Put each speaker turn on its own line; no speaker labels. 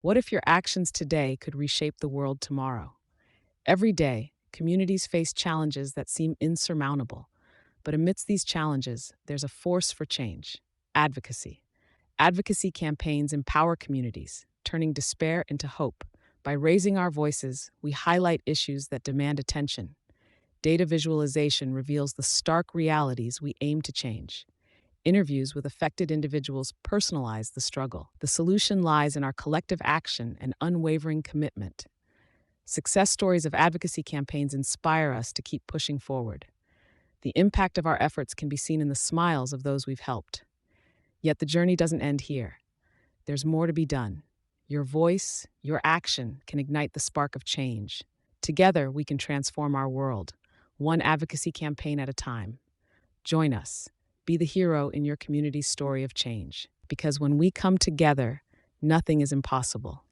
What if your actions today could reshape the world tomorrow? Every day, communities face challenges that seem insurmountable. But amidst these challenges, there's a force for change: advocacy. Advocacy campaigns empower communities, turning despair into hope. By raising our voices, we highlight issues that demand attention. Data visualization reveals the stark realities we aim to change. Interviews with affected individuals personalize the struggle. The solution lies in our collective action and unwavering commitment. Success stories of advocacy campaigns inspire us to keep pushing forward. The impact of our efforts can be seen in the smiles of those we've helped. Yet the journey doesn't end here. There's more to be done. Your voice, your action can ignite the spark of change. Together, we can transform our world, one advocacy campaign at a time. Join us. Be the hero in your community's story of change. Because when we come together, nothing is impossible.